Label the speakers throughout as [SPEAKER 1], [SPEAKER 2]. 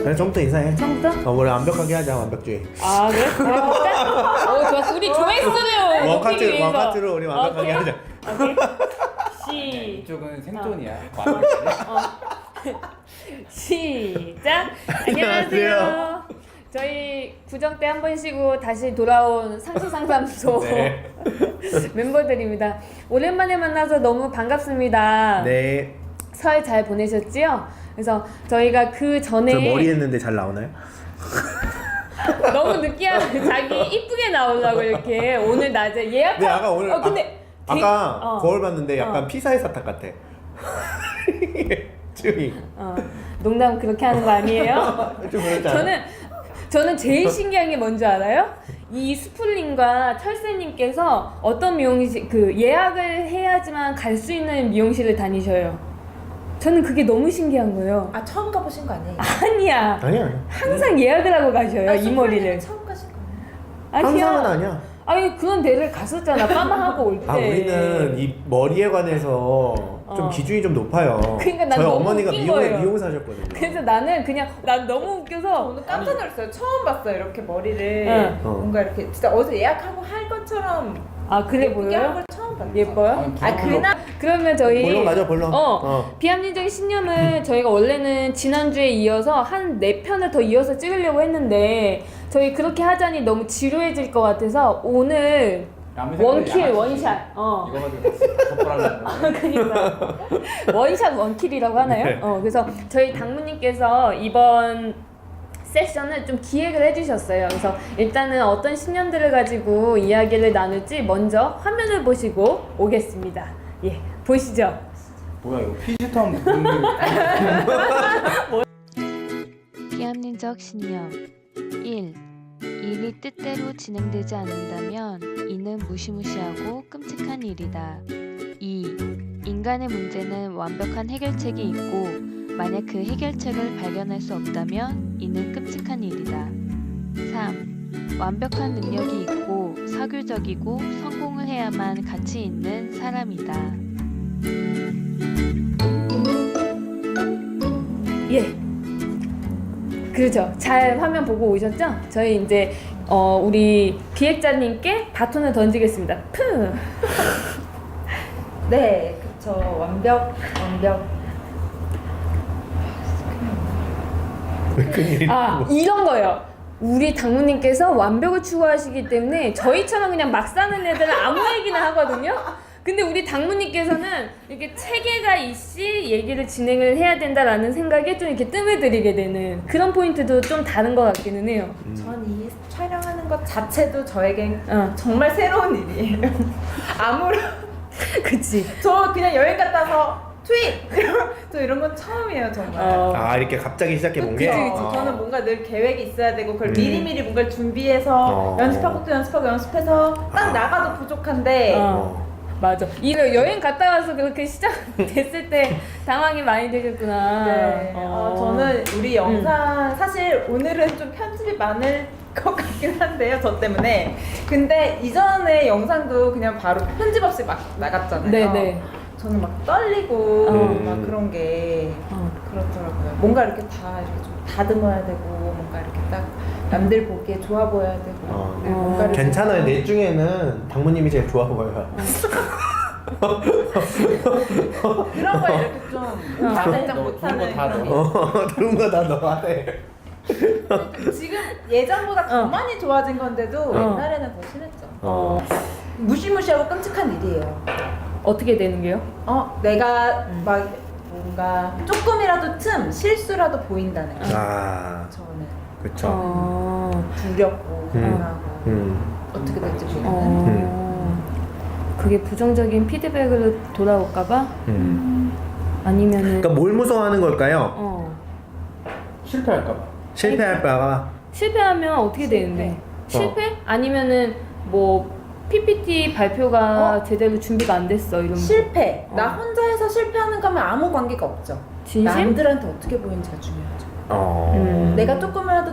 [SPEAKER 1] 그래 처음부터 인사해.
[SPEAKER 2] 처음부터?
[SPEAKER 1] 우리 완벽하게 하자 완벽주의.
[SPEAKER 2] 아 그래? 좋았어. 우리 조회수를
[SPEAKER 1] 원카트로 우리 완벽하게 하자.
[SPEAKER 2] 오케이.
[SPEAKER 3] 이쪽은 생존이야.
[SPEAKER 2] 시작. 안녕하세요. 저희 구정 때 한 번 쉬고 다시 돌아온 상시상담소
[SPEAKER 1] 네.
[SPEAKER 2] 멤버들입니다. 오랜만에 만나서 너무 반갑습니다.
[SPEAKER 1] 네.
[SPEAKER 2] 설 잘 보내셨지요? 그래서 저희가 그 전에
[SPEAKER 1] 저 머리 했는데 잘 나오나요?
[SPEAKER 2] 너무 느끼한 자기 이쁘게 나오려고 이렇게 오늘 낮에 예약.
[SPEAKER 1] 네, 아까 오늘
[SPEAKER 2] 근데
[SPEAKER 1] 아까 거울 봤는데 약간 피사의 사탕 같아. 쭈이.
[SPEAKER 2] 농담 그렇게 하는 거 아니에요?
[SPEAKER 1] 좀 그렇지 않아?
[SPEAKER 2] 저는 제일 신기한 게 뭔지 알아요? 이 스풀님과 철새님께서 어떤 미용실 예약을 해야지만 갈 수 있는 미용실을 다니셔요. 저는 그게 너무 신기한 거예요.
[SPEAKER 4] 아 처음 가보신 거 아니에요?
[SPEAKER 2] 아니야.
[SPEAKER 1] 아니야.
[SPEAKER 2] 항상 예약을 하고 가셔요. 이 머리를.
[SPEAKER 4] 처음 가신 거 아니에요?
[SPEAKER 1] 항상은 아니야.
[SPEAKER 2] 아니 그런 데를 갔었잖아. 빠마하고 올 때.
[SPEAKER 1] 우리는 이 머리에 관해서 좀 기준이 좀 높아요.
[SPEAKER 2] 그러니까 난
[SPEAKER 1] 저희
[SPEAKER 2] 너무
[SPEAKER 1] 어머니가
[SPEAKER 2] 웃긴 거예요.
[SPEAKER 1] 미용사셨거든요.
[SPEAKER 2] 그래서 난 너무 웃겨서
[SPEAKER 4] 오늘 깜짝 놀랐어요. 처음 봤어요. 이렇게 머리를 뭔가 이렇게 진짜 어디서 예약하고 할 것처럼
[SPEAKER 2] 그래
[SPEAKER 4] 예쁘게 한
[SPEAKER 2] 보여요?
[SPEAKER 4] 걸 처음 봤어요.
[SPEAKER 2] 예뻐요?
[SPEAKER 4] 그날
[SPEAKER 2] 그러면 저희
[SPEAKER 1] 본론 가죠 본론.
[SPEAKER 2] 비합리적인 신념을 저희가 원래는 지난주에 이어서 한 4편을 더 이어서 찍으려고 했는데 저희 그렇게 하자니 너무 지루해질 것 같아서 오늘 원킬 원샷
[SPEAKER 3] 이거 가지고 덮어라는
[SPEAKER 2] 그러니까 원샷 원킬이라고 하나요?
[SPEAKER 1] 네.
[SPEAKER 2] 그래서 저희 당무님께서 이번 세션을 좀 기획을 해주셨어요. 그래서 일단은 어떤 신념들을 가지고 이야기를 나눌지 먼저 화면을 보시고 오겠습니다. 예, 보시죠.
[SPEAKER 3] 뭐야 이거 피지털 분들
[SPEAKER 5] 비합리적 신념 1. 일이 뜻대로 진행되지 않는다면 이는 무시무시하고 끔찍한 일이다. 2. 인간의 문제는 완벽한 해결책이 있고 만약 그 해결책을 발견할 수 없다면 이는 끔찍한 일이다. 3. 완벽한 능력이 있고 사교적이고 성공을 해야만 가치 있는 사람이다.
[SPEAKER 2] 예. 그렇죠. 잘 화면 보고 오셨죠? 저희 이제 우리 기획자님께 바톤을 던지겠습니다. 푸.
[SPEAKER 4] 네, 그쵸. 완벽.
[SPEAKER 2] 이런 거요. 우리 당무님께서 완벽을 추구하시기 때문에 저희처럼 그냥 막 사는 애들은 아무 얘기나 하거든요. 근데 우리 당무님께서는 이렇게 체계가 있이 얘기를 진행을 해야 된다라는 생각에 좀 이렇게 뜸을 들이게 되는 그런 포인트도 좀 다른 것 같기는 해요.
[SPEAKER 4] 전 이 촬영하는 것 자체도 저에겐 정말 새로운 일이에요. 아무런
[SPEAKER 2] 그치.
[SPEAKER 4] 저 그냥 여행 갔다 와서 트윗! 저 이런 건 처음이에요 정말.
[SPEAKER 1] 이렇게 갑자기 시작해 본 게.
[SPEAKER 4] 그치. 저는 뭔가 늘 계획이 있어야 되고 그걸 미리미리 뭔가를 준비해서 연습하고 또 연습해서 딱 나가도 부족한데
[SPEAKER 2] 맞아. 이거 여행 갔다 와서 그렇게 시작됐을 때 당황이 많이 되셨구나.
[SPEAKER 4] 네. 저는 우리 영상 사실 오늘은 좀 편집이 많을 것 같긴 한데요, 저 때문에. 근데 이전에 영상도 그냥 바로 편집 없이 막 나갔잖아요.
[SPEAKER 2] 네네.
[SPEAKER 4] 저는 막 떨리고 막 그런 게 그렇더라고요. 뭔가 이렇게 다 이렇게 좀 다듬어야 되고 뭔가 이렇게 딱 남들 보기에 좋아 보여야 되고 뭔가를
[SPEAKER 1] 괜찮아요. 넷 중에는 당무님이 제일 좋아 보여요.
[SPEAKER 4] 그런 거 이렇게 좀 오타내장 못하는 그런 게
[SPEAKER 1] 그런 거 다 너가 해.
[SPEAKER 4] 지금 예전보다 더 많이 좋아진 건데도 옛날에는 더 심했죠. 무시무시하고 끔찍한 일이에요.
[SPEAKER 2] 어떻게 되는 게요?
[SPEAKER 4] 내가 막 뭔가 조금이라도 실수라도 보인다는 거. 저는
[SPEAKER 1] 그쵸.
[SPEAKER 4] 두렵고 불안하고 어떻게 될지 모르는.
[SPEAKER 2] 그게 부정적인 피드백으로 돌아올까봐? 아니면은
[SPEAKER 1] 그러니까 뭘 무서워하는 걸까요?
[SPEAKER 3] 실패할까봐.
[SPEAKER 1] 실패할까봐.
[SPEAKER 2] 실패하면 어떻게 되는데? 실패? 아니면은 뭐 PPT 발표가 제대로 준비가 안 됐어 이러면
[SPEAKER 4] 실패. 나 혼자 해서 실패하는 거면 아무 관계가 없죠.
[SPEAKER 2] 진심?
[SPEAKER 4] 남들한테 어떻게 보이는지가 중요하죠. 내가 조금이라도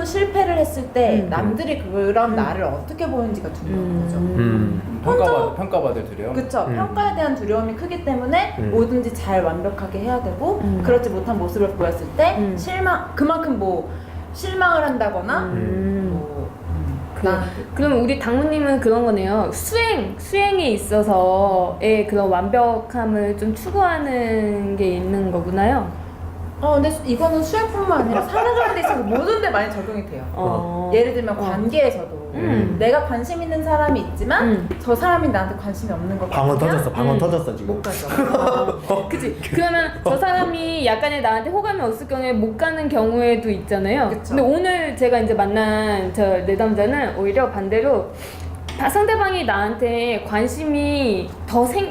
[SPEAKER 4] 실패를 했을 때 남들이 그런 나를 어떻게 보는지가 중요한 거죠.
[SPEAKER 3] 평가받을 평가받을 두려움.
[SPEAKER 4] 그쵸. 평가에 대한 두려움이 크기 때문에 뭐든지 잘 완벽하게 해야 되고 그렇지 못한 모습을 보였을 때 그만큼 뭐 실망을 한다거나
[SPEAKER 2] 그럼 우리 당무님은 그런 거네요. 수행에 있어서의 그런 완벽함을 좀 추구하는 게 있는 거구나요.
[SPEAKER 4] 근데 이거는 수행뿐만 아니라 살아가는 데 있어서 모든 데 많이 적용이 돼요. 예를 들면 관계에서도 내가 관심 있는 사람이 있지만 저 사람이 나한테 관심이 없는 것
[SPEAKER 1] 방언
[SPEAKER 4] 같으면
[SPEAKER 1] 터졌어. 방언 터졌어 지금.
[SPEAKER 4] 못 가죠.
[SPEAKER 2] 그치. 그러면 저 사람이 약간의 나한테 호감이 없을 경우에 못 가는 경우에도 있잖아요.
[SPEAKER 4] 그쵸.
[SPEAKER 2] 근데 오늘 제가 이제 만난 저 내담자는 오히려 반대로 상대방이 나한테 관심이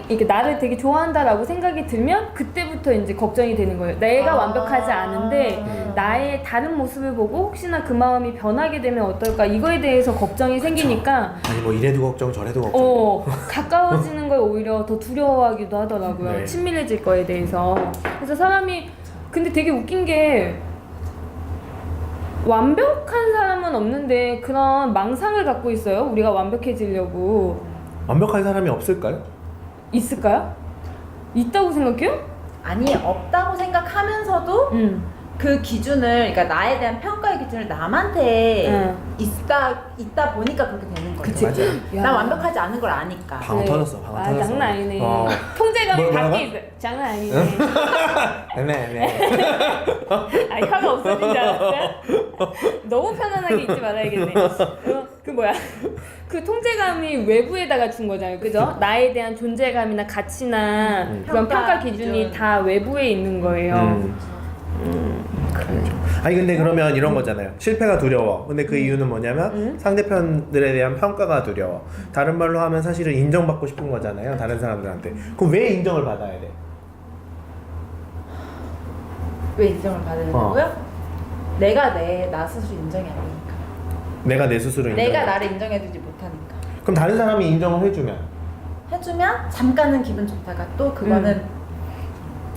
[SPEAKER 2] 이렇게 나를 되게 좋아한다라고 생각이 들면 그때부터 이제 걱정이 되는 거예요. 내가 완벽하지 않은데 나의 다른 모습을 보고 혹시나 그 마음이 변하게 되면 어떨까 이거에 대해서 걱정이 생기니까
[SPEAKER 1] 아니 뭐 이래도 걱정 저래도 걱정.
[SPEAKER 2] 가까워지는 걸 오히려 더 두려워하기도 하더라고요.
[SPEAKER 1] 네.
[SPEAKER 2] 친밀해질 거에 대해서. 그래서 사람이 근데 되게 웃긴 게 완벽한 사람은 없는데 그런 망상을 갖고 있어요. 우리가 완벽해지려고.
[SPEAKER 1] 완벽한 사람이 없을까요?
[SPEAKER 2] 있을까요? 있다고 생각해요?
[SPEAKER 4] 아니 없다고 생각하면서도 그 기준을 그러니까 나에 대한 평가의 기준을 남한테 있다 보니까 그렇게 되는 거죠.
[SPEAKER 2] 그치.
[SPEAKER 1] 맞아요.
[SPEAKER 2] 야.
[SPEAKER 4] 난 완벽하지 않은 걸 아니까.
[SPEAKER 1] 방언 터졌어. 방언 터졌어.
[SPEAKER 2] 장난 아니네. 통제감이 밖에 있어. 장난 아니네.
[SPEAKER 1] 네.
[SPEAKER 2] 혀가 없어진 줄 알았어요? 너무 편안하게 있지 말아야겠네. 그 뭐야? 그 통제감이 외부에다가 준 거잖아요, 그죠? 나에 대한 존재감이나 가치나 그런 평가 기준이
[SPEAKER 4] 기준.
[SPEAKER 2] 다 외부에 있는 거예요.
[SPEAKER 1] 아니 근데 그러면 이런 거잖아요. 실패가 두려워. 근데 그 이유는 뭐냐면 상대편들에 대한 평가가 두려워. 다른 말로 하면 사실은 인정받고 싶은 거잖아요. 다른 사람들한테. 그럼 왜 인정을 받아야 돼?
[SPEAKER 4] 왜 인정을 받아야 되고요? 내가 나 스스로 인정이 안 되니까.
[SPEAKER 1] 내가 내 스스로 인정.
[SPEAKER 4] 내가 나를 인정해주지 못하니까.
[SPEAKER 1] 그럼 다른 사람이 인정을 해주면
[SPEAKER 4] 해주면 잠깐은 기분 좋다가 또 그거는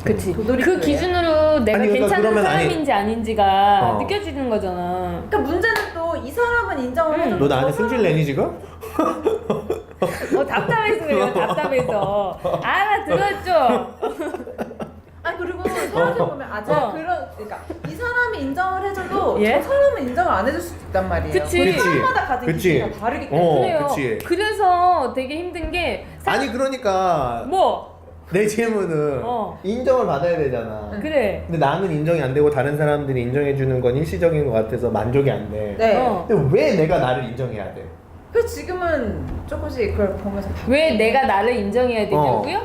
[SPEAKER 2] 그치.
[SPEAKER 4] 도돌이표예요.
[SPEAKER 2] 그 기준으로 내가
[SPEAKER 1] 아니, 그러니까
[SPEAKER 2] 괜찮은
[SPEAKER 1] 그러면
[SPEAKER 2] 사람인지 아닌지가
[SPEAKER 1] 어.
[SPEAKER 2] 느껴지는 거잖아.
[SPEAKER 4] 그러니까 문제는 또 이 사람은 인정을 해줘도
[SPEAKER 1] 너 나한테
[SPEAKER 4] 저
[SPEAKER 1] 승질
[SPEAKER 4] 사람은-
[SPEAKER 1] 내니 지금?
[SPEAKER 2] 답답해서 그래요, 답답해서. 알아들었죠?
[SPEAKER 4] 아니 그리고 생각해보면 그러니까 이 사람이 인정을 해줘도
[SPEAKER 2] 예?
[SPEAKER 4] 저 사람은 인정을 안 해줄 수도 있단 말이에요.
[SPEAKER 2] 그치.
[SPEAKER 4] 그
[SPEAKER 1] 그치.
[SPEAKER 4] 사람마다 가진
[SPEAKER 1] 그치.
[SPEAKER 4] 기준이 다르기 때문에.
[SPEAKER 2] 그래요.
[SPEAKER 1] 그치.
[SPEAKER 2] 그래서 되게 힘든 게
[SPEAKER 1] 아니 그러니까
[SPEAKER 2] 뭐
[SPEAKER 1] 내 질문은 인정을 받아야 되잖아.
[SPEAKER 2] 그래.
[SPEAKER 1] 근데 나는 인정이 안 되고 다른 사람들이 인정해 주는 건 일시적인 것 같아서 만족이 안 돼.
[SPEAKER 4] 네.
[SPEAKER 1] 근데 왜 내가 나를 인정해야 돼?
[SPEAKER 4] 그래서 지금은 조금씩 그걸 보면서
[SPEAKER 2] 왜 내가 나를 인정해야 되냐고요?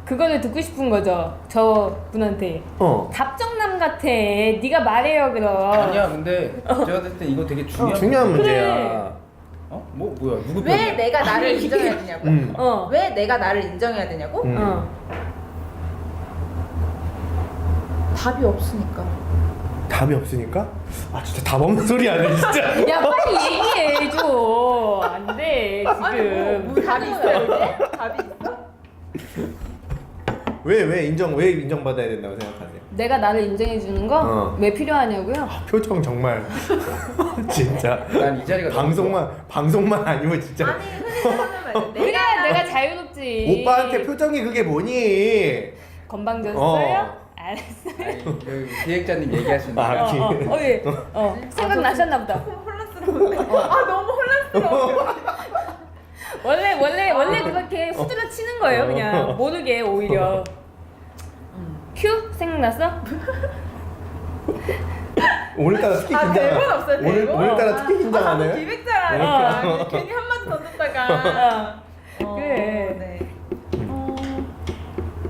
[SPEAKER 2] 그거를 듣고 싶은 거죠. 저 분한테. 답정남 같아. 네가 말해요 그럼.
[SPEAKER 3] 아니야 근데 제가 봤을 때 이거 되게
[SPEAKER 1] 중요한 문제야.
[SPEAKER 3] 뭐야 누구
[SPEAKER 4] 왜
[SPEAKER 3] 편이야?
[SPEAKER 4] 내가 나를 인정해야 되냐고? 왜 내가 나를 인정해야 되냐고? 답이 없으니까.
[SPEAKER 1] 답이 없으니까? 아 진짜 답 없는 소리 안 해 진짜.
[SPEAKER 2] 야 빨리 얘기해줘. 안 돼 지금.
[SPEAKER 4] 뭐 답이 있어요 이제? 답이 있어?
[SPEAKER 1] 왜 인정받아야 된다고 생각하세요?
[SPEAKER 2] 내가 나를 인정해 주는 거 왜 필요하냐고요?
[SPEAKER 1] 표정 정말 진짜.
[SPEAKER 3] 난 이 자리가
[SPEAKER 1] 방송만 아니면 진짜.
[SPEAKER 4] 아니 흔히 하는
[SPEAKER 2] 그래
[SPEAKER 4] 말
[SPEAKER 2] 내가 자유롭지.
[SPEAKER 1] 오빠한테 표정이 그게 뭐니?
[SPEAKER 2] 건방졌어요? 알았어.
[SPEAKER 3] 아니, 그 기획자님 얘기하시는 거.
[SPEAKER 2] 예. 생각나셨나 보다.
[SPEAKER 4] 혼란스러운데. 아 너무 혼란스러워.
[SPEAKER 2] 원래 그렇게 후드려 치는 거예요, 그냥 모르게 오히려. 휴 생각났어?
[SPEAKER 1] 오늘따라 특히 긴장.
[SPEAKER 4] 대본 없어요 대본?
[SPEAKER 1] 오늘따라 특히 긴장하네.
[SPEAKER 4] 기획자라니까 괜히 한마디 던졌다가
[SPEAKER 2] 그래.
[SPEAKER 4] 네.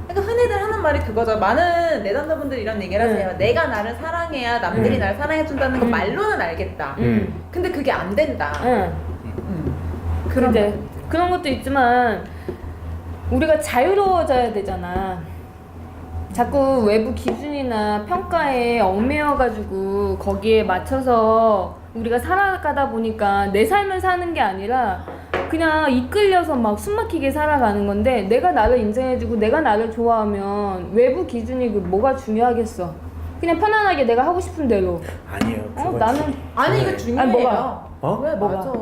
[SPEAKER 4] 그러니까 흔히들 하는 말이 그거죠. 많은 내담자분들이 이런 얘기를 하세요. 내가 나를 사랑해야 남들이 나를 사랑해준다는 건 말로는 알겠다. 근데 그게 안 된다.
[SPEAKER 2] 그런데 그런 것도 있지만 우리가 자유로워져야 되잖아. 자꾸 외부 기준이나 평가에 얽매여가지고 거기에 맞춰서 우리가 살아가다 보니까 내 삶을 사는 게 아니라 그냥 이끌려서 막 숨막히게 살아가는 건데 내가 나를 인정해주고 내가 나를 좋아하면 외부 기준이 뭐가 중요하겠어. 그냥 편안하게 내가 하고 싶은 대로.
[SPEAKER 1] 아니에요.
[SPEAKER 2] 나는
[SPEAKER 4] 아니 이거 중요해요.
[SPEAKER 1] 뭐가?
[SPEAKER 4] 왜
[SPEAKER 2] 뭐가?
[SPEAKER 4] 맞아.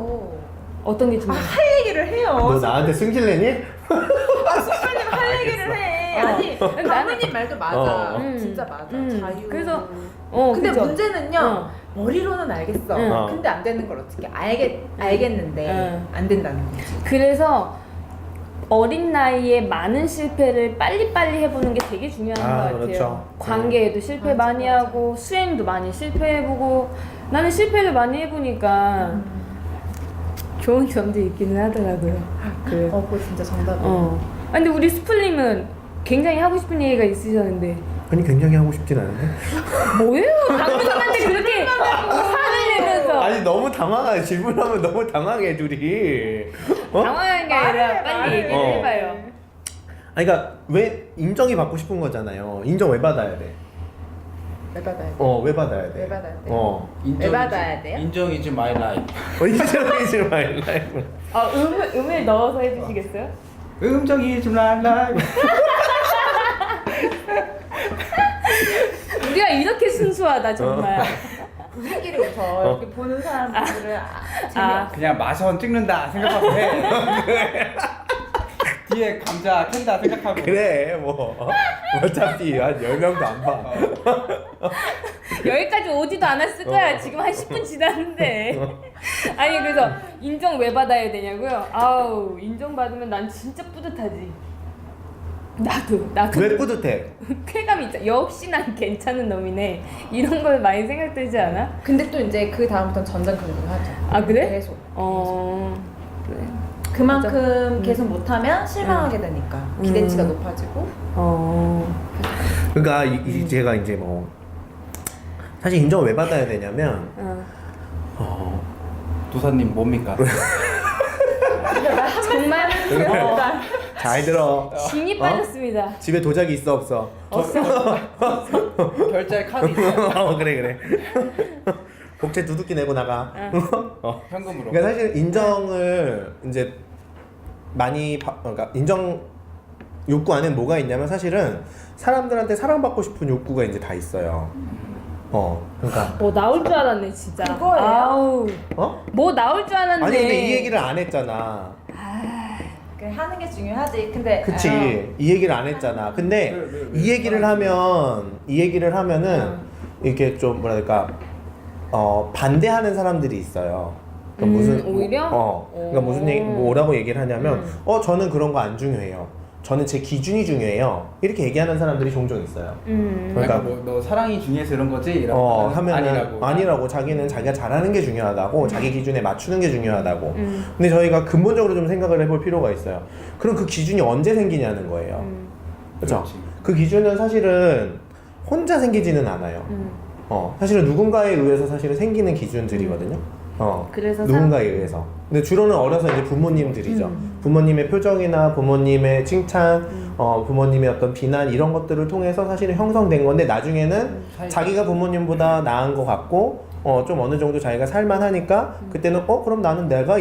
[SPEAKER 2] 어떤 게 중요해?
[SPEAKER 4] 할 얘기를 해요.
[SPEAKER 1] 너 나한테 승질내니?
[SPEAKER 4] 수프님 할 얘기를 해. 아니
[SPEAKER 2] 나는-
[SPEAKER 4] 강민님 말도 맞아.
[SPEAKER 2] 어.
[SPEAKER 4] 진짜 맞아. 자유.
[SPEAKER 2] 그래서
[SPEAKER 4] 근데
[SPEAKER 2] 그죠?
[SPEAKER 4] 문제는요. 머리로는 알겠어.
[SPEAKER 2] 응.
[SPEAKER 4] 근데 안 되는 걸 어떻게 알겠는데
[SPEAKER 2] 응.
[SPEAKER 4] 안 된다는 거지.
[SPEAKER 2] 그래서 어린 나이에 많은 실패를 빨리빨리 해보는 게 되게 중요한 것 같아요.
[SPEAKER 1] 그렇죠.
[SPEAKER 2] 관계에도 실패
[SPEAKER 4] 맞아,
[SPEAKER 2] 많이
[SPEAKER 4] 맞아.
[SPEAKER 2] 하고 수행도 많이 실패해보고 나는 실패를 많이 해보니까 좋은 점도 있기는 하더라고요. 그,
[SPEAKER 4] 그거 진짜 정답이야.
[SPEAKER 2] 아, 근데 우리 스플님은 굉장히 하고 싶은 얘기가 있으셨는데
[SPEAKER 1] 아니 굉장히 하고 싶진 않은데.
[SPEAKER 2] 뭐예요? 강민님한테 그렇게 화를 내면서
[SPEAKER 1] 아니 너무 당황해. 질문하면 너무 당황해 둘이. 어?
[SPEAKER 2] 당황한 게 아니라
[SPEAKER 4] 말해,
[SPEAKER 2] 빨리
[SPEAKER 4] 말해.
[SPEAKER 2] 얘기를 해봐요.
[SPEAKER 1] 아니 그러니까 왜 인정이 받고 싶은 거잖아요. 인정 왜 받아야 돼?
[SPEAKER 4] 왜 받아야 돼?
[SPEAKER 1] 왜 받아야 돼?
[SPEAKER 4] 왜 받아야 돼?
[SPEAKER 3] 인정이지-
[SPEAKER 4] 왜 받아야 돼요?
[SPEAKER 3] 인정이지 마이 라이프.
[SPEAKER 1] 인정이지 말라고.
[SPEAKER 2] 음을 넣어서 해주시겠어요?
[SPEAKER 3] 인정이지 마이 라이프.
[SPEAKER 2] 우리가 이렇게 순수하다 정말.
[SPEAKER 4] 우리끼리 웃어. 이렇게 보는 사람들을
[SPEAKER 2] 아,
[SPEAKER 3] 그냥 마션 찍는다 생각하고 해. 뒤에 감자 캔다 생각하고.
[SPEAKER 1] 그래 뭐 어차피 한 10명도 안 봐.
[SPEAKER 2] 여기까지 오지도 않았을 거야. 지금 한 10분 지났는데. 아니 그래서 인정 왜 받아야 되냐고요? 아우 인정받으면 난 진짜 뿌듯하지. 나도
[SPEAKER 1] 왜 뿌듯해?
[SPEAKER 2] 쾌감이 있죠. 역시 난 괜찮은 놈이네. 이런 걸 많이 생각되지 않아?
[SPEAKER 4] 근데 또 이제 그 다음부터는 전전긍긍 하죠.
[SPEAKER 2] 아 그래?
[SPEAKER 4] 계속.
[SPEAKER 2] 그래.
[SPEAKER 4] 그만큼 계속 못하면 실망하게 되니까 기대치가 높아지고.
[SPEAKER 1] 그러니까 제가 이제 뭐 사실 인정을 왜 받아야 되냐면
[SPEAKER 3] 도사님 뭡니까?
[SPEAKER 2] 정말
[SPEAKER 1] 잘 들어.
[SPEAKER 2] 진이 빠졌습니다.
[SPEAKER 1] 집에 도자기 있어 없어?
[SPEAKER 3] 결제 카드 있어요.
[SPEAKER 1] 그래. 복채 두둑히 내고 나가.
[SPEAKER 3] 현금으로.
[SPEAKER 1] 그러니까 사실 인정을 이제 많이 그러니까 인정 욕구 안에 뭐가 있냐면 사실은 사람들한테 사랑받고 싶은 욕구가 이제 다 있어요. 그러니까
[SPEAKER 2] 뭐 나올 줄 알았네 진짜.
[SPEAKER 4] 그거예요?
[SPEAKER 2] 아우.
[SPEAKER 1] 뭐
[SPEAKER 2] 나올 줄 알았네.
[SPEAKER 1] 아니 근데 이 얘기를 안 했잖아.
[SPEAKER 4] 하는 게 중요하지. 근데
[SPEAKER 1] 그치 이 얘기를 안 했잖아. 근데 이 얘기를 하면은 이렇게 좀 뭐랄까 반대하는 사람들이 있어요. 그러니까
[SPEAKER 2] 오히려?
[SPEAKER 1] 그러니까 무슨 얘기 뭐라고 얘기를 하냐면 저는 그런 거 안 중요해요. 저는 제 기준이 중요해요. 이렇게 얘기하는 사람들이 종종 있어요.
[SPEAKER 3] 그러니까 뭐 사랑이 중요해서 이런 거지? 이러면
[SPEAKER 1] 하면은 아니라고 자기는 자기가 잘하는 게 중요하다고 자기 기준에 맞추는 게 중요하다고. 근데 저희가 근본적으로 좀 생각을 해볼 필요가 있어요. 그럼 그 기준이 언제 생기냐는 거예요. 그렇죠?
[SPEAKER 3] 그렇지.
[SPEAKER 1] 그 기준은 사실은 혼자 생기지는 않아요. 사실은 누군가에 의해서 사실은 생기는 기준들이거든요.
[SPEAKER 2] 그래서
[SPEAKER 1] 누군가에 의해서. 근데 주로는 어려서 이제 부모님들이죠. 부모님의 표정이나 부모님의 칭찬, 부모님의 어떤 비난 이런 것들을 통해서 사실은 형성된 건데 나중에는 자기가 부모님보다 나은 것 같고 좀 어느 정도 자기가 살만하니까 그때는 그럼 나는 내가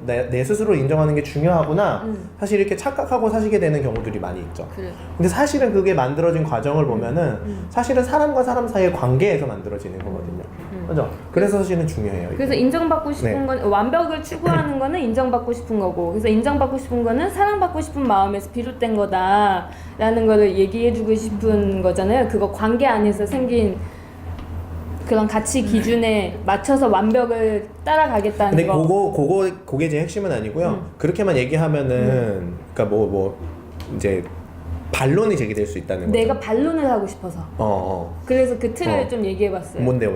[SPEAKER 1] 내 스스로 인정하는 게 중요하구나. 사실 이렇게 착각하고 사시게 되는 경우들이 많이 있죠.
[SPEAKER 2] 그래.
[SPEAKER 1] 근데 사실은 그게 만들어진 과정을 보면은 사실은 사람과 사람 사이의 관계에서 만들어지는 거거든요. 그죠? 그래서 사실은 중요해요. 이게.
[SPEAKER 2] 그래서 인정받고 싶은 건 완벽을 추구하는 거는 인정받고 싶은 거고 그래서 인정받고 싶은 거는 사랑받고 싶은 마음에서 비롯된 거다라는 거를 얘기해주고 싶은 거잖아요. 그거 관계 안에서 생긴 그런 가치 기준에 맞춰서 완벽을 따라가겠다는
[SPEAKER 1] 근데
[SPEAKER 2] 거.
[SPEAKER 1] 그게 제 핵심은 아니고요. 그렇게만 얘기하면은 그러니까 뭐 이제 반론이 제기될 수 있다는 거죠.
[SPEAKER 2] 내가 반론을 하고 싶어서. 그래서 그 틀을 좀 얘기해봤어요.
[SPEAKER 1] 뭔데요?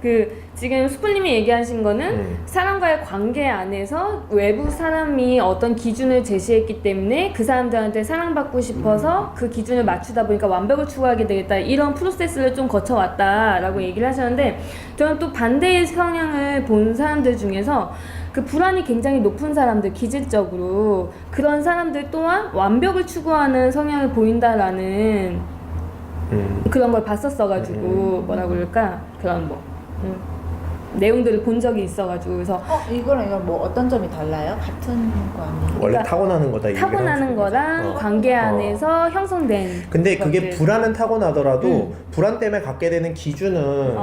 [SPEAKER 2] 그 지금 수프님이 얘기하신 거는 사람과의 관계 안에서 외부 사람이 어떤 기준을 제시했기 때문에 그 사람들한테 사랑받고 싶어서 그 기준을 맞추다 보니까 완벽을 추구하게 되겠다 이런 프로세스를 좀 거쳐왔다라고 얘기를 하셨는데 저는 또 반대의 성향을 본 사람들 중에서 그 불안이 굉장히 높은 사람들 기질적으로 그런 사람들 또한 완벽을 추구하는 성향을 보인다라는 그런 걸 봤었어가지고 뭐라 그럴까 그런 내용들을 본 적이 있어가지고 그래서
[SPEAKER 4] 이거랑 뭐 어떤 점이 달라요? 같은 거 아니에요?
[SPEAKER 1] 원래
[SPEAKER 2] 그러니까
[SPEAKER 1] 타고나는 거다.
[SPEAKER 2] 타고나는 거랑 관계 안에서 형성된
[SPEAKER 1] 근데 그게
[SPEAKER 2] 것들.
[SPEAKER 1] 불안은 타고나더라도 불안 때문에 갖게 되는 기준은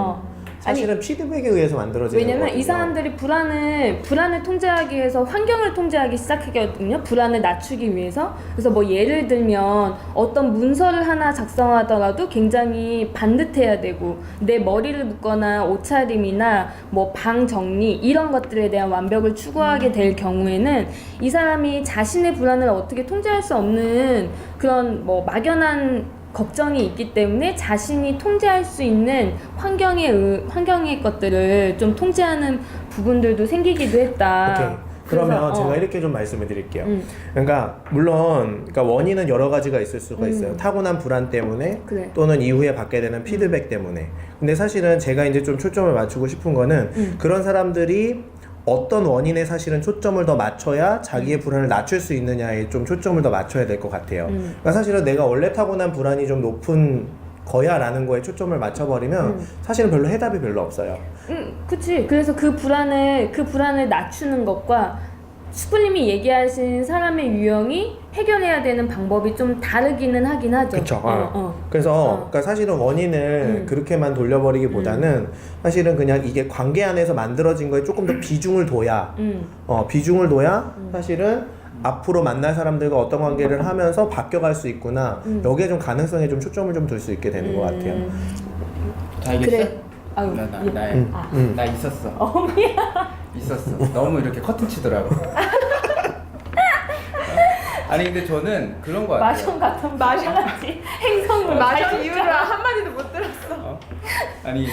[SPEAKER 1] 사실은 피드백에 의해서 만들어지는
[SPEAKER 2] 왜냐면
[SPEAKER 1] 거거든요.
[SPEAKER 2] 이 사람들이 불안을 통제하기 위해서 환경을 통제하기 시작하거든요. 불안을 낮추기 위해서. 그래서 뭐 예를 들면 어떤 문서를 하나 작성하더라도 굉장히 반듯해야 되고, 내 머리를 묶거나 옷차림이나 뭐 방 정리 이런 것들에 대한 완벽을 추구하게 될 경우에는 이 사람이 자신의 불안을 어떻게 통제할 수 없는 그런 뭐 막연한 걱정이 있기 때문에 자신이 통제할 수 있는 환경의 것들을 좀 통제하는 부분들도 생기기도 했다.
[SPEAKER 1] 오케이. 그러면
[SPEAKER 2] 그래서,
[SPEAKER 1] 제가 이렇게 좀 말씀을 드릴게요.
[SPEAKER 2] 음.
[SPEAKER 1] 그러니까 물론 그러니까 원인은 여러 가지가 있을 수가 있어요.
[SPEAKER 2] 음.
[SPEAKER 1] 타고난 불안 때문에
[SPEAKER 2] 그래.
[SPEAKER 1] 또는 이후에 받게 되는 피드백 때문에. 근데 사실은 제가 이제 좀 초점을 맞추고 싶은 거는 그런 사람들이 어떤 원인에 사실은 초점을 더 맞춰야 자기의 불안을 낮출 수 있느냐에 좀 초점을 더 맞춰야 될 것 같아요. 그러니까 사실은 내가 원래 타고난 불안이 좀 높은 거야 라는 거에 초점을 맞춰버리면 사실은 별로 해답이 별로 없어요.
[SPEAKER 2] 그치. 그래서 그 불안을 낮추는 것과 슈플님이 얘기하신 사람의 유형이 해결해야 되는 방법이 좀 다르기는 하긴 하죠.
[SPEAKER 1] 그쵸. 그래서 그러니까 사실은 원인을 그렇게만 돌려버리기보다는 사실은 그냥 이게 관계 안에서 만들어진 거에 조금 더 비중을 둬야 사실은 앞으로 만날 사람들과 어떤 관계를 하면서 바뀌어갈 수 있구나. 여기에 좀 가능성에 좀 초점을 좀 둘 수 있게 되는 것 같아요.
[SPEAKER 3] 다 알겠어?
[SPEAKER 2] 그래. 아유,
[SPEAKER 3] 나 있었어. 있었어. 너무 이렇게 커튼 치더라고. 아니 근데 저는 그런 거 같아요.
[SPEAKER 2] 마션 같은 마션하지 행성을
[SPEAKER 4] 마션 이유를 한마디도 못 들었어.
[SPEAKER 3] 아니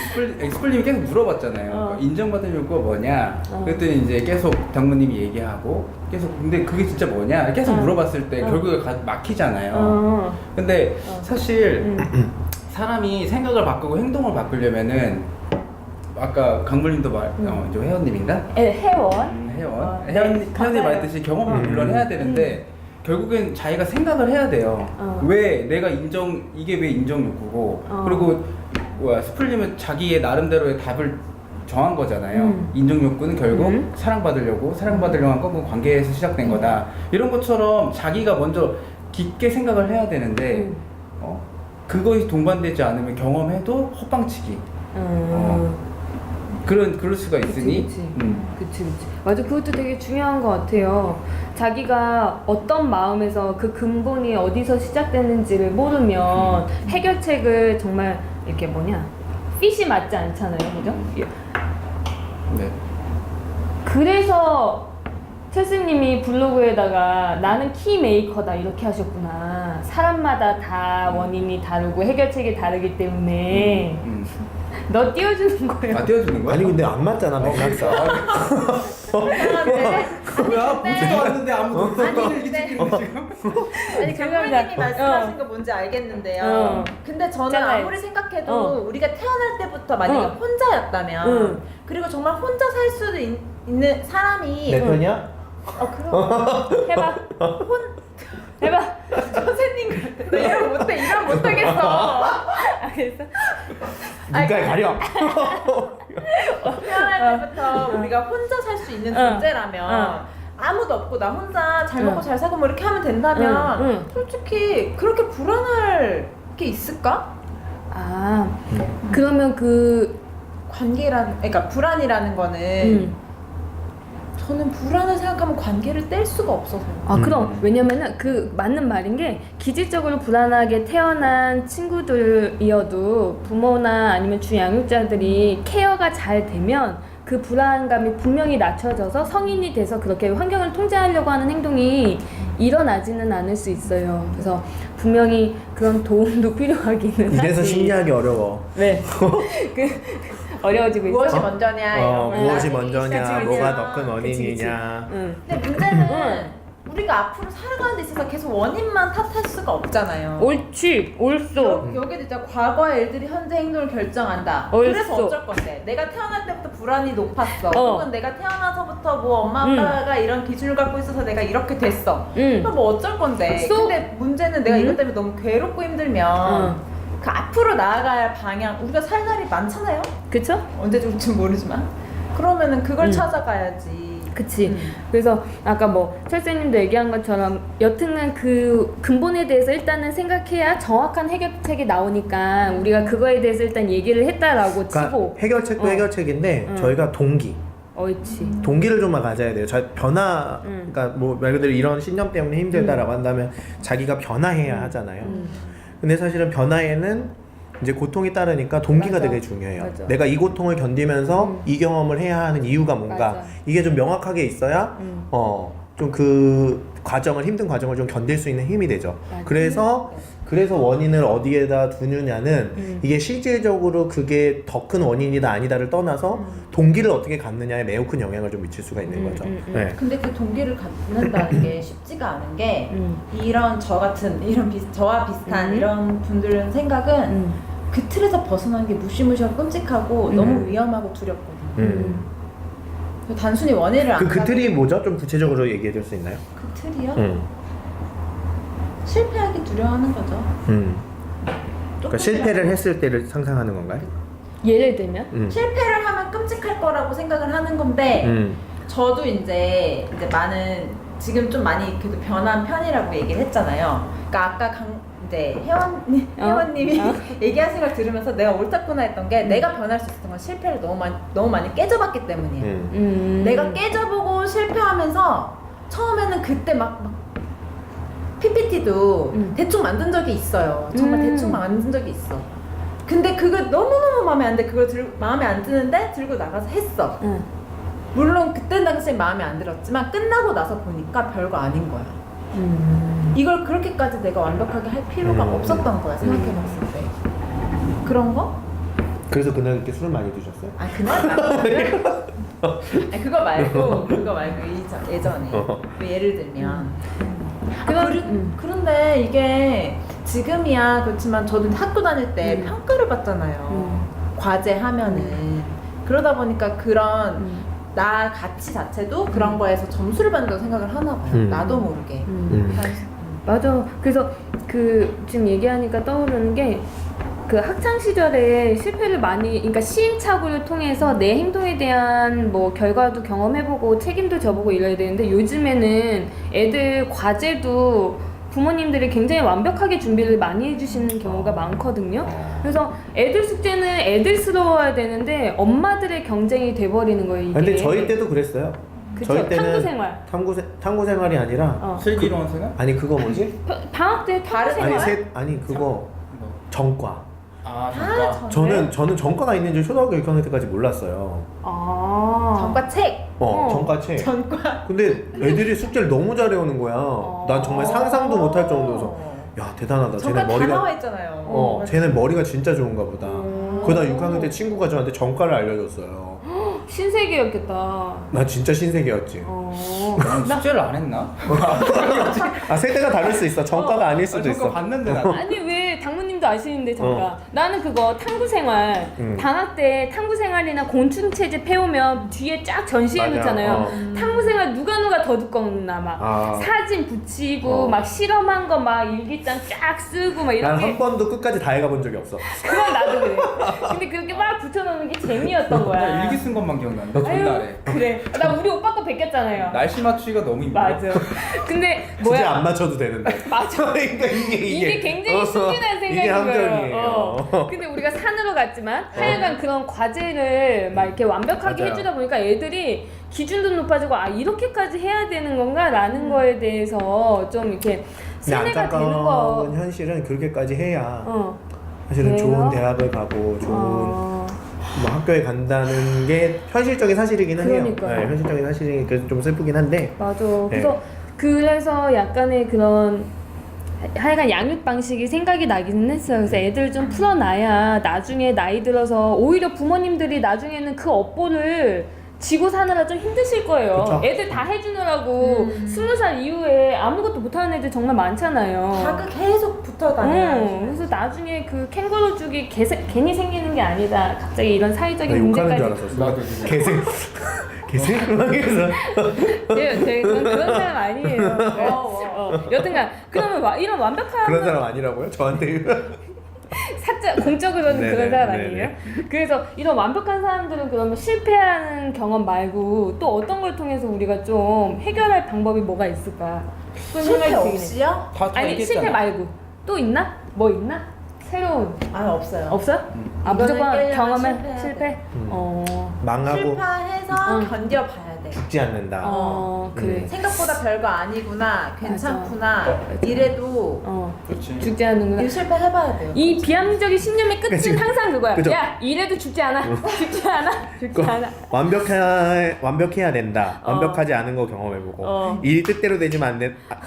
[SPEAKER 3] 스플님이 계속 물어봤잖아요. 인정받을 욕구가 뭐냐? 그랬더니 이제 계속 당무님이 얘기하고 계속 근데 그게 진짜 뭐냐? 계속 물어봤을 때 결국에 막히잖아요. 근데 사실 사람이 생각을 바꾸고 행동을 바꾸려면은 아까 강물님도 저 회원님인가?
[SPEAKER 2] 회원.
[SPEAKER 3] 회원님 말했듯이 경험을 물론 해야 되는데 결국엔 자기가 생각을 해야 돼요. 왜 내가 이게 왜 인정 욕구고 그리고 스플님은 자기의 나름대로의 답을 정한 거잖아요. 인정 욕구는 결국 사랑받으려고 한 건 관계에서 시작된 거다. 이런 것처럼 자기가 먼저 깊게 생각을 해야 되는데 그것이 동반되지 않으면 경험해도 헛방치기. 그럴 수가 있으니.
[SPEAKER 2] 그치. 맞아, 그것도 되게 중요한 것 같아요. 자기가 어떤 마음에서 그 근본이 어디서 시작되는지를 모르면 해결책을 정말 이렇게 핏이 맞지 않잖아요, 그죠?
[SPEAKER 3] 네.
[SPEAKER 2] 그래서 체스님이 블로그에다가 나는 키메이커다 이렇게 하셨구나. 사람마다 다 원인이 다르고 해결책이 다르기 때문에 너 띄워주는 거예요.
[SPEAKER 3] 띄워주는 거야?
[SPEAKER 1] 아니 근데 안 맞잖아 맥락상.
[SPEAKER 3] 뭐야? 보지도 않는데 아무도
[SPEAKER 4] 아니 강물님이 말씀하신 거 뭔지 알겠는데요. 근데 저는
[SPEAKER 2] 있잖아요.
[SPEAKER 4] 아무리 생각해도 우리가 태어날 때부터 만약에 혼자였다면 그리고 정말 혼자 살 수도 있는 사람이
[SPEAKER 1] 내 편이야?
[SPEAKER 4] 그럼
[SPEAKER 2] 해봐. 해봐.
[SPEAKER 4] 선생님 같아. 이런 못하겠어.
[SPEAKER 2] 알겠어?
[SPEAKER 1] 눈깔 가려.
[SPEAKER 4] 태어날 때부터 우리가 혼자 살 수 있는 존재라면 아무도 없고 나 혼자 잘 먹고 잘 사고 뭐 이렇게 하면 된다면 솔직히 그렇게 불안할 게 있을까?
[SPEAKER 2] 그러면
[SPEAKER 4] 그러니까 불안이라는 거는 저는 불안을 생각하면 관계를 뗄 수가 없어서요.
[SPEAKER 2] 그럼 왜냐면은 그 맞는 말인 게 기질적으로 불안하게 태어난 친구들이어도 부모나 아니면 주양육자들이 케어가 잘 되면 그 불안감이 분명히 낮춰져서 성인이 돼서 그렇게 환경을 통제하려고 하는 행동이 일어나지는 않을 수 있어요. 그래서 분명히 그런 도움도 필요하기는
[SPEAKER 1] 이래서
[SPEAKER 2] 하지.
[SPEAKER 1] 심리학이 어려워.
[SPEAKER 2] 네. 어려워지고 있어.
[SPEAKER 4] 무엇이 먼저냐 이런 거.
[SPEAKER 1] 무엇이
[SPEAKER 4] 나중에
[SPEAKER 1] 먼저냐,
[SPEAKER 4] 시작이
[SPEAKER 1] 뭐가
[SPEAKER 4] 되면.
[SPEAKER 1] 더 큰 원인이냐.
[SPEAKER 4] 근데 문제는 우리가 앞으로 살아가는 데 있어서 계속 원인만 탓할 수가 없잖아요.
[SPEAKER 2] 옳지, 옳소.
[SPEAKER 4] 여기도 진짜 과거의 일들이 현재 행동을 결정한다.
[SPEAKER 2] 옳소.
[SPEAKER 4] 그래서 어쩔 건데? 내가 태어날 때부터 불안이 높았어. 혹은 내가 태어나서부터 뭐 엄마 아빠가 이런 기준을 갖고 있어서 내가 이렇게 됐어. 그럼 뭐 어쩔 건데? 근데 문제는 내가 이것 때문에 너무 괴롭고 힘들면 그 앞으로 나아가야 할 방향, 우리가 살 날이 많잖아요?
[SPEAKER 2] 그쵸?
[SPEAKER 4] 언제 죽을지 모르지만. 그러면은 그걸 찾아가야지.
[SPEAKER 2] 그치. 그래서 아까 뭐 철새님도 얘기한 것처럼 여튼간 그 근본에 대해서 일단은 생각해야 정확한 해결책이 나오니까 우리가 그거에 대해서 일단 얘기를 했다라고
[SPEAKER 1] 그러니까
[SPEAKER 2] 치고.
[SPEAKER 1] 해결책도 해결책인데 저희가
[SPEAKER 2] 옳지.
[SPEAKER 1] 동기를 좀 가져야 돼요. 변화, 그러니까 뭐 말 그대로 이런 신념 때문에 힘들다라고 한다면 자기가 변화해야 하잖아요. 근데 사실은 변화에는 이제 고통이 따르니까 동기가
[SPEAKER 2] 맞아.
[SPEAKER 1] 되게 중요해요.
[SPEAKER 2] 맞아.
[SPEAKER 1] 내가 이 고통을 견디면서 이 경험을 해야 하는 이유가 뭔가
[SPEAKER 2] 맞아.
[SPEAKER 1] 이게 좀 명확하게 있어야 좀 그 과정을 힘든 과정을 좀 견딜 수 있는 힘이 되죠.
[SPEAKER 2] 맞아.
[SPEAKER 1] 그래서 원인을 어디에다 두느냐는 이게 실질적으로 그게 더 큰 원인이다 아니다를 떠나서 동기를 어떻게 갖느냐에 매우 큰 영향을 좀 미칠 수가 있는 거죠. 네.
[SPEAKER 4] 근데 그 동기를 갖는다는 게 쉽지가 않은 게 이런 저 같은 저와 비슷한 이런 분들은 생각은 그 틀에서 벗어나는 게 무시무시하고 끔찍하고 너무 위험하고 두렵거든요. 단순히 원인을 안
[SPEAKER 1] 그 틀이 뭐죠? 좀 구체적으로 얘기해 줄 수 있나요?
[SPEAKER 4] 그 틀이요? 실패하기 두려워하는 거죠.
[SPEAKER 1] 그러니까 실패를 했을 때를 상상하는 건가요?
[SPEAKER 2] 예를 들면?
[SPEAKER 4] 실패를 하면 끔찍할 거라고 생각을 하는 건데 저도 이제 많은 지금 좀 많이 그래도 변한 편이라고 얘기를 했잖아요. 그러니까 아까 이제 회원님이 얘기하신 걸 들으면서 내가 옳았구나 했던 게 내가 변할 수 있었던 건 실패를 너무 많이 깨져봤기 때문이에요. 내가 깨져보고 실패하면서 처음에는 그때 막 PPT도 대충 만든 적이 있어요. 정말 대충 만든 적이 있어. 근데 그거 너무너무 마음에 안 돼. 마음에 안 드는데 들고 나가서 했어. 물론 그때 당시에 마음에 안 들었지만 끝나고 나서 보니까 별거 아닌 거야. 이걸 그렇게까지 내가 완벽하게 할 필요가 없었던 거야. 생각해봤을 때. 그런 거?
[SPEAKER 1] 그래서 그날 그렇게 술을 많이 드셨어요?
[SPEAKER 4] 아 그날 말고 아니, 그거 말고 예전에 예를 들면 그런데 이게 지금이야 그렇지만 저도 학교 다닐 때 평가를 받잖아요. 과제 하면은 그러다 보니까 그런 나 가치 자체도 그런 거에서 점수를 받는다고 생각을 하나 봐요. 나도 모르게.
[SPEAKER 2] 맞아. 그래서 그 지금 얘기하니까 떠오르는 게 그 학창 시절에 실패를 많이, 그러니까 시행착오를 통해서 내 행동에 대한 뭐 결과도 경험해보고 책임도 져보고 이래야 되는데 요즘에는 애들 과제도 부모님들이 굉장히 완벽하게 준비를 많이 해주시는 경우가 많거든요. 그래서 애들 숙제는 애들스러워야 되는데 엄마들의 경쟁이 돼버리는 거예요. 이게.
[SPEAKER 1] 근데 저희 때도 그랬어요.
[SPEAKER 2] 그쵸,
[SPEAKER 1] 저희 때는
[SPEAKER 2] 탐구생활.
[SPEAKER 1] 탐구 생활이 아니라
[SPEAKER 3] 슬기로운 생활?
[SPEAKER 1] 아니 그거 뭐지?
[SPEAKER 2] 방학 때 탐구생활?
[SPEAKER 1] 아니 그거 전과.
[SPEAKER 3] 전과.
[SPEAKER 1] 저는 전과가 있는지 초등학교 6학년 때까지 몰랐어요.
[SPEAKER 4] 전과 책.
[SPEAKER 1] 전과 책.
[SPEAKER 4] 전과.
[SPEAKER 1] 근데 애들이 숙제를 너무 잘해오는 거야. 난 정말 상상도 못할 정도여서 야 대단하다.
[SPEAKER 4] 전과
[SPEAKER 1] 쟤네
[SPEAKER 4] 다 나와
[SPEAKER 1] 머리가
[SPEAKER 4] 있잖아요.
[SPEAKER 1] 쟤네 머리가 진짜 좋은가 보다. 그러다 6학년 때 친구가 저한테 전과를 알려줬어요.
[SPEAKER 2] 신세계였겠다.
[SPEAKER 1] 나 진짜 신세계였지.
[SPEAKER 3] 난 숙제를 안 했나?
[SPEAKER 1] 세대가 다를 수 있어. 전과가 아닐 수도 있어.
[SPEAKER 3] 전과 봤는데 나.
[SPEAKER 2] 아니 왜 당무님도 아시는데 잠깐 나는 그거 탐구생활 방학 때 탐구생활이나 곤충체제 배우면 뒤에 쫙 전시해 놓잖아요. 탐구생활 누가 더 두꺼웠나 막 사진 붙이고 막 실험한 거 막 일기장 쫙 쓰고 막
[SPEAKER 1] 난
[SPEAKER 2] 이렇게.
[SPEAKER 1] 한 번도 끝까지 다 해가본 적이 없어.
[SPEAKER 2] 그건 나도 그래. 근데 그렇게 막 붙여놓는 게 재미였던 거야.
[SPEAKER 3] 나 일기 쓴 것만 기억난다.
[SPEAKER 2] 아유,
[SPEAKER 3] 전날에.
[SPEAKER 2] 그래. 나 우리 오빠 거 베꼈잖아요.
[SPEAKER 3] 날씨 맞추기가 너무 힘들어.
[SPEAKER 2] 맞아. 근데
[SPEAKER 1] 주제
[SPEAKER 2] 뭐야?
[SPEAKER 1] 안 맞춰도 되는데.
[SPEAKER 2] 맞아.
[SPEAKER 1] 그러니까 이게
[SPEAKER 2] 굉장히 순진한
[SPEAKER 1] 이게
[SPEAKER 2] 생각인
[SPEAKER 1] 함정이에요.
[SPEAKER 2] 거예요. 근데 우리가 산으로 갔지만 하여간 그런 과제를 막 이렇게 완벽하게
[SPEAKER 1] 맞아요.
[SPEAKER 2] 해주다 보니까 애들이 기준도 높아지고 이렇게까지 해야 되는 건가? 라는 거에 대해서 좀 이렇게
[SPEAKER 1] 근데
[SPEAKER 2] 세뇌가 되는 거.
[SPEAKER 1] 안타까운 현실은 그렇게까지 해야 사실은
[SPEAKER 2] 그래요?
[SPEAKER 1] 좋은 대학을 가고 좋은 뭐 학교에 간다는 게 현실적인 사실이기는
[SPEAKER 2] 그러니까요.
[SPEAKER 1] 해요. 네, 현실적인 사실이 그래서 좀 슬프긴 한데.
[SPEAKER 2] 맞아.
[SPEAKER 1] 네.
[SPEAKER 2] 그래서 약간의 그런 하여간 양육 방식이 생각이 나기는 했어요. 그래서 애들 좀 풀어놔야 나중에 나이 들어서 오히려 부모님들이 나중에는 그 업보를 지고 사느라 좀 힘드실 거예요.
[SPEAKER 1] 그쵸?
[SPEAKER 2] 애들 다 해주느라고 20살 이후에 아무것도 못하는 애들 정말 많잖아요.
[SPEAKER 4] 자극 계속 붙어 다녀요.
[SPEAKER 2] 그래서 나중에 그 캥거루 죽이 괜히 생기는 게 아니다. 갑자기 이런 사회적인
[SPEAKER 1] 욕하는 줄
[SPEAKER 2] 문제까지.
[SPEAKER 1] 알았었어. 개생망해서.
[SPEAKER 2] 그런 사람 아니에요. 여튼간 그러면 이런 완벽한
[SPEAKER 1] 그런 사람 아니라고요? 저한테.
[SPEAKER 2] 사적 공적으로는
[SPEAKER 1] 네네,
[SPEAKER 2] 그런 사람
[SPEAKER 1] 네네.
[SPEAKER 2] 아니에요? 그래서 이런 완벽한 사람들은 그러면 실패하는 경험 말고 또 어떤 걸 통해서 우리가 좀 해결할 방법이 뭐가 있을까? 그런
[SPEAKER 4] 실패
[SPEAKER 2] 생각이 들긴 해요.
[SPEAKER 4] 없이요?
[SPEAKER 3] 다
[SPEAKER 2] 아니
[SPEAKER 3] 얘기했잖아.
[SPEAKER 2] 실패 말고 또 있나? 뭐 있나? 새로운
[SPEAKER 4] 아니 없어요.
[SPEAKER 2] 없어? 아
[SPEAKER 4] 이거는
[SPEAKER 2] 무조건
[SPEAKER 4] 깨려면
[SPEAKER 2] 경험해
[SPEAKER 4] 실패해야
[SPEAKER 2] 실패?
[SPEAKER 4] 돼.
[SPEAKER 1] 망하고
[SPEAKER 4] 실패해서
[SPEAKER 2] 응.
[SPEAKER 4] 견뎌봐야 돼.
[SPEAKER 1] 죽지 않는다.
[SPEAKER 2] 그래.
[SPEAKER 4] 생각보다 별거 아니구나, 괜찮구나
[SPEAKER 2] 맞아.
[SPEAKER 4] 이래도
[SPEAKER 3] 그렇지.
[SPEAKER 2] 죽지 않는구나.
[SPEAKER 4] 이 실패해봐야 돼요.
[SPEAKER 2] 이 비합리적인 신념의 끝은
[SPEAKER 1] 그치.
[SPEAKER 2] 항상 그거야.
[SPEAKER 1] 그죠.
[SPEAKER 2] 야 이래도 죽지 않아. 죽지 않아. 죽지 않아.
[SPEAKER 1] 완벽해야 된다. 완벽하지 않은 거 경험해보고 일이 뜻대로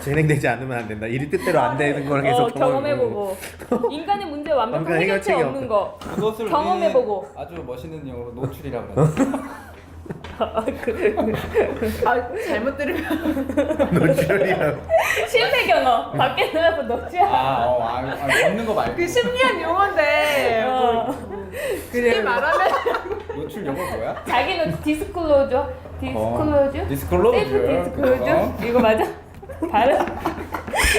[SPEAKER 1] 진행되지 않으면 안 된다. 일이 뜻대로 안 되는 걸 계속
[SPEAKER 2] 경험해보고 인간의 문제 완벽한
[SPEAKER 1] 완벽한
[SPEAKER 2] 해결책
[SPEAKER 1] 해결책이
[SPEAKER 2] 없는 거
[SPEAKER 3] 그것을
[SPEAKER 2] 경험해보고.
[SPEAKER 3] 우리는 아주 멋있는 영어로 노출이라고 해요.
[SPEAKER 4] 잘못 들으면
[SPEAKER 1] 노출이라고.
[SPEAKER 2] 실패 경험 밖에 나가서 넣지 않아.
[SPEAKER 3] 없는 거 말고.
[SPEAKER 4] 그 심리학 용어인데 그게 말하면
[SPEAKER 3] 노출 영어 뭐야?
[SPEAKER 2] 자기는 디스클로저 셀프
[SPEAKER 3] 디스클로저.
[SPEAKER 2] 디스클로저 이거 맞아? 발음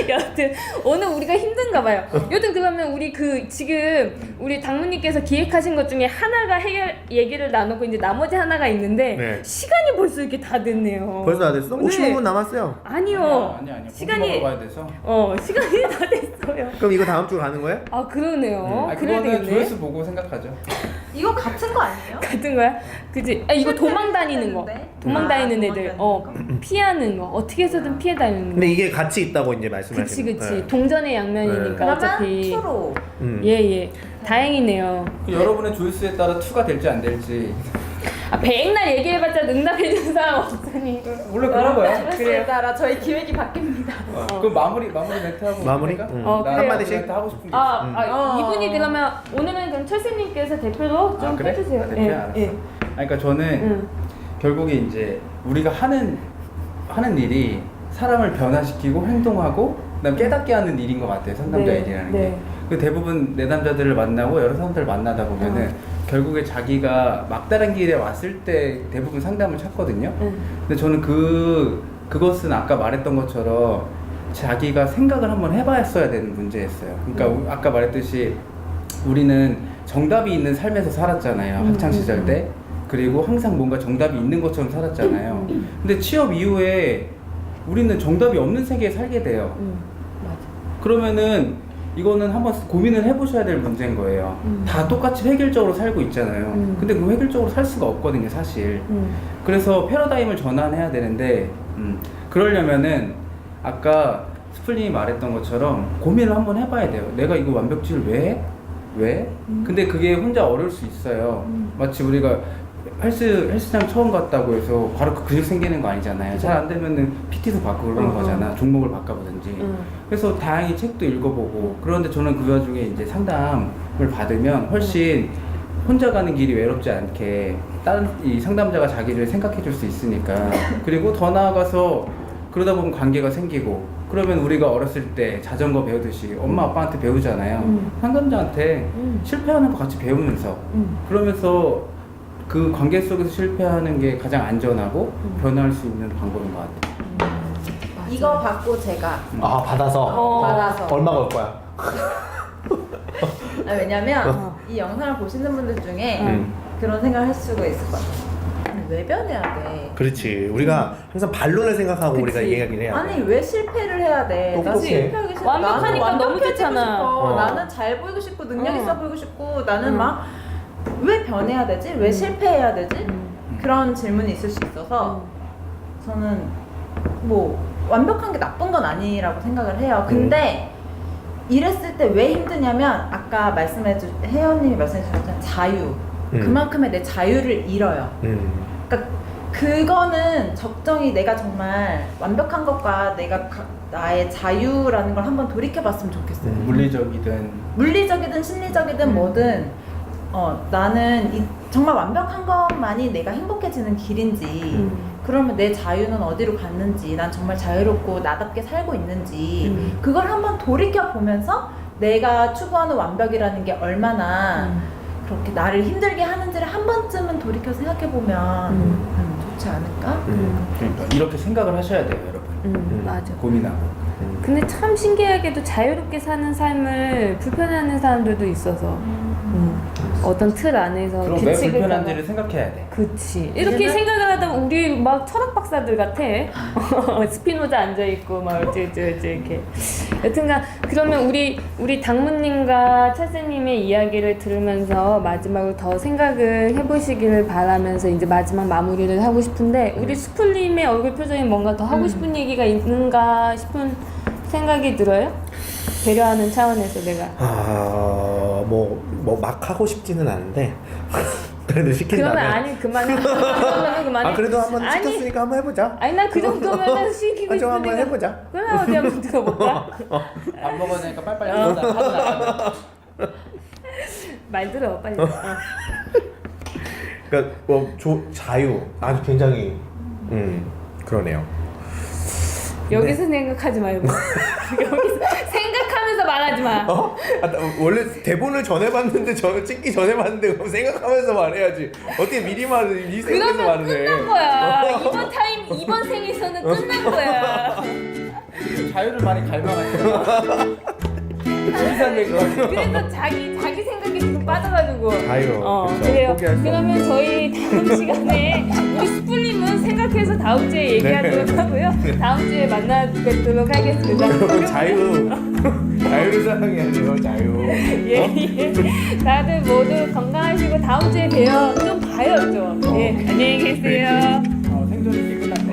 [SPEAKER 2] 여튼 오늘 우리가 힘든가 봐요. 여튼 그러면 우리 지금 우리 당무님께서 기획하신 것 중에 하나가 해결 얘기를 나누고 이제 나머지 하나가 있는데
[SPEAKER 1] 네.
[SPEAKER 2] 시간이 벌써 이렇게 다 됐네요.
[SPEAKER 1] 벌써 다 됐어?
[SPEAKER 2] 네.
[SPEAKER 1] 55분 남았어요.
[SPEAKER 2] 아니요.
[SPEAKER 3] 아니야.
[SPEAKER 2] 시간이
[SPEAKER 3] 먹어야 돼서.
[SPEAKER 2] 시간이 다 됐어요.
[SPEAKER 1] 그럼 이거 다음 주 가는 거예요?
[SPEAKER 2] 아 그러네요. 그래야
[SPEAKER 3] 그거는
[SPEAKER 2] 되겠네.
[SPEAKER 3] 조회수 보고 생각하죠.
[SPEAKER 4] 이거 같은 거 아니에요?
[SPEAKER 2] 같은 거야? 그지? 이거 도망 다니는 거. 도망 다니는 애들. 피하는 거. 어떻게 해서든 피해 다니는 거.
[SPEAKER 1] 근데 이게 같이 있다고 이제
[SPEAKER 2] 그치
[SPEAKER 1] 말씀하시는
[SPEAKER 2] 그치.
[SPEAKER 1] 네.
[SPEAKER 2] 동전의 양면이니까
[SPEAKER 4] 그러면
[SPEAKER 2] 어차피.
[SPEAKER 4] 투로
[SPEAKER 2] 예예. 다행이네요.
[SPEAKER 3] 여러분의 조회수에 따라 2가 될지 안 될지.
[SPEAKER 2] 백날 얘기해봤자 응답해주는 사람 없으니.
[SPEAKER 3] 원래 그런 거야.
[SPEAKER 4] 그에 따라 저희 기획이 바뀝니다.
[SPEAKER 3] 그럼 마무리 멘트 하고
[SPEAKER 1] 마무리?
[SPEAKER 3] 갈까?
[SPEAKER 1] 응.
[SPEAKER 3] 나
[SPEAKER 2] 그래요.
[SPEAKER 3] 한마디씩 멘트 하고 싶은 게 있어.
[SPEAKER 2] 이분이 그러면 오늘은 그럼 철수님께서 대표로 좀
[SPEAKER 3] 그래?
[SPEAKER 2] 해주세요.
[SPEAKER 3] 아, 대표 알았어. 그러니까 저는 결국에 이제 우리가 하는 일이 사람을 변화시키고 행동하고 그다음 깨닫게 하는 일인 것 같아요. 상담자
[SPEAKER 2] 네,
[SPEAKER 3] 일이라는
[SPEAKER 2] 네.
[SPEAKER 3] 게. 그 대부분 내담자들을 만나고 여러 사람들을 만나다 보면은 결국에 자기가 막다른 길에 왔을 때 대부분 상담을 찾거든요. 근데 저는 그것은 아까 말했던 것처럼 자기가 생각을 한번 해봤어야 되는 문제였어요. 그러니까 아까 말했듯이 우리는 정답이 있는 삶에서 살았잖아요. 학창 시절 때. 그리고 항상 뭔가 정답이 있는 것처럼 살았잖아요. 근데 취업 이후에 우리는 정답이 없는 세계에 살게 돼요.
[SPEAKER 2] 맞아.
[SPEAKER 3] 그러면은 이거는 한번 고민을 해보셔야 될 문제인 거예요. 다 똑같이 획일적으로 살고 있잖아요. 근데 그 획일적으로 살 수가 없거든요, 사실. 그래서 패러다임을 전환해야 되는데 그러려면은 아까 스플님이 말했던 것처럼 고민을 한번 해봐야 돼요. 내가 이거 완벽주의를 왜? 근데 그게 혼자 어려울 수 있어요. 마치 우리가 헬스장 처음 갔다고 해서 바로 그 근육 생기는 거 아니잖아요. 잘 안 되면은 PT도 바꾸고 그러는 거잖아. 종목을 바꿔보든지. 그래서 다행히 책도 읽어보고. 그런데 저는 그 와중에 이제 상담을 받으면 훨씬 혼자 가는 길이 외롭지 않게 다른 이 상담자가 자기를 생각해 줄 수 있으니까. 그리고 더 나아가서 그러다 보면 관계가 생기고. 그러면 우리가 어렸을 때 자전거 배우듯이 엄마 아빠한테 배우잖아요. 상담자한테 실패하는 거 같이 배우면서. 그러면서 그 관계 속에서 실패하는 게 가장 안전하고 변화할 수 있는 방법인 것 같아요.
[SPEAKER 4] 이거 받고 제가
[SPEAKER 1] 받아서
[SPEAKER 4] 받아서
[SPEAKER 1] 얼마 걸 거야?
[SPEAKER 4] 왜냐면 이 영상을 보시는 분들 중에 그런 생각을 할 수가 있을 것 같아요. 아니, 왜 변해야 돼?
[SPEAKER 1] 그렇지. 우리가 항상 반론을 생각하고
[SPEAKER 2] 그치.
[SPEAKER 1] 우리가 얘기하긴 해야 돼.
[SPEAKER 4] 아니 왜 실패를 해야 돼? 나
[SPEAKER 1] 똑똑해.
[SPEAKER 4] 실패하기 싫어.
[SPEAKER 2] 완벽하니까
[SPEAKER 4] 나는
[SPEAKER 2] 너무
[SPEAKER 4] 완벽해지고
[SPEAKER 2] 좋잖아.
[SPEAKER 4] 싶어. 나는 잘 보이고 싶고 능력 있어 보이고 싶고 나는 막 왜 변해야 되지? 왜 실패해야 되지? 그런 질문이 있을 수 있어서 저는 뭐 완벽한 게 나쁜 건 아니라고 생각을 해요. 근데 이랬을 때 왜 힘드냐면 아까 혜연님이 말씀해 주셨던 자유 그만큼의 내 자유를 잃어요. 그러니까 그거는 적정히 내가 정말 완벽한 것과 나의 자유라는 걸 한번 돌이켜봤으면 좋겠어요. 물리적이든 심리적이든 뭐든 나는 정말 완벽한 것만이 내가 행복해지는 길인지 그러면 내 자유는 어디로 갔는지 난 정말 자유롭고 나답게 살고 있는지 그걸 한번 돌이켜보면서 내가 추구하는 완벽이라는 게 얼마나 그렇게 나를 힘들게 하는지를 한 번쯤은 돌이켜 생각해보면 좋지 않을까?
[SPEAKER 3] 그러니까 이렇게 생각을 하셔야 돼요, 여러분.
[SPEAKER 2] 맞아.
[SPEAKER 3] 고민하고.
[SPEAKER 2] 근데 참 신기하게도 자유롭게 사는 삶을 불편해하는 사람들도 있어서 어떤 틀 안에서
[SPEAKER 3] 그럼 왜
[SPEAKER 2] 규칙을
[SPEAKER 3] 불편한지를 생각해야 돼.
[SPEAKER 2] 그치. 이렇게 생각을 하다 보면 우리 막 철학 박사들 같아. 스피노자 앉아있고 막 어쩌저쩌 이렇게. 여튼간 그러면 우리 당무님과 찰스님의 이야기를 들으면서 마지막으로 더 생각을 해보시기를 바라면서 이제 마지막 마무리를 하고 싶은데 우리 수풀님의 얼굴 표정에 뭔가 더 하고 싶은 얘기가 있는가 싶은 생각이 들어요? 배려하는 차원에서 내가.
[SPEAKER 1] 뭐 막 하고 싶지는 않은데 그래도 시킨다면.
[SPEAKER 2] 그러면 아니 그만해. 그러면 그만해.
[SPEAKER 1] 그래도 한번
[SPEAKER 2] 아니,
[SPEAKER 1] 시켰으니까 한번 해보자.
[SPEAKER 2] 아니 나 그 정도면은 시키고
[SPEAKER 1] 좀 한번
[SPEAKER 2] 싶으니까.
[SPEAKER 1] 해보자.
[SPEAKER 2] 그래 어디 한번 들어볼까?
[SPEAKER 3] 밥 먹어야 되니까 빨리빨리 하자.
[SPEAKER 2] 말 들어 빨리.
[SPEAKER 1] 그러니까 자유 아주 굉장히 그러네요.
[SPEAKER 2] 여기서 생각하지 말고 여기서 생각하면서 말하지 마.
[SPEAKER 1] 원래 대본을 전해봤는데 저 찍기 전해봤는데 그럼 생각하면서 말해야지. 어떻게 미리 말을 이 생각해서
[SPEAKER 2] 그러면
[SPEAKER 1] 말을 해?
[SPEAKER 2] 끝난 거야. 이번 생에서는 끝난 거야.
[SPEAKER 3] 자유를 많이 갈망하니까.
[SPEAKER 2] 그래서 자기 생각이 지금 빠져가지고.
[SPEAKER 1] 자유. 그쵸.
[SPEAKER 2] 그래요.
[SPEAKER 1] 포기할 수
[SPEAKER 2] 그러면
[SPEAKER 1] 없는.
[SPEAKER 2] 저희 다음 시간에 우리 스플님은 생각해서 다음 주에 얘기하도록 하고요. 다음 주에 만나 뵙도록 하겠습니다.
[SPEAKER 1] 여러분 자유를 사랑해야 돼요. 자유.
[SPEAKER 2] 예. 다들 모두 건강하시고 다음 주에 봬요. 좀 봐요 좀. 예. 안녕히 계세요.
[SPEAKER 3] 생존이 끝났네.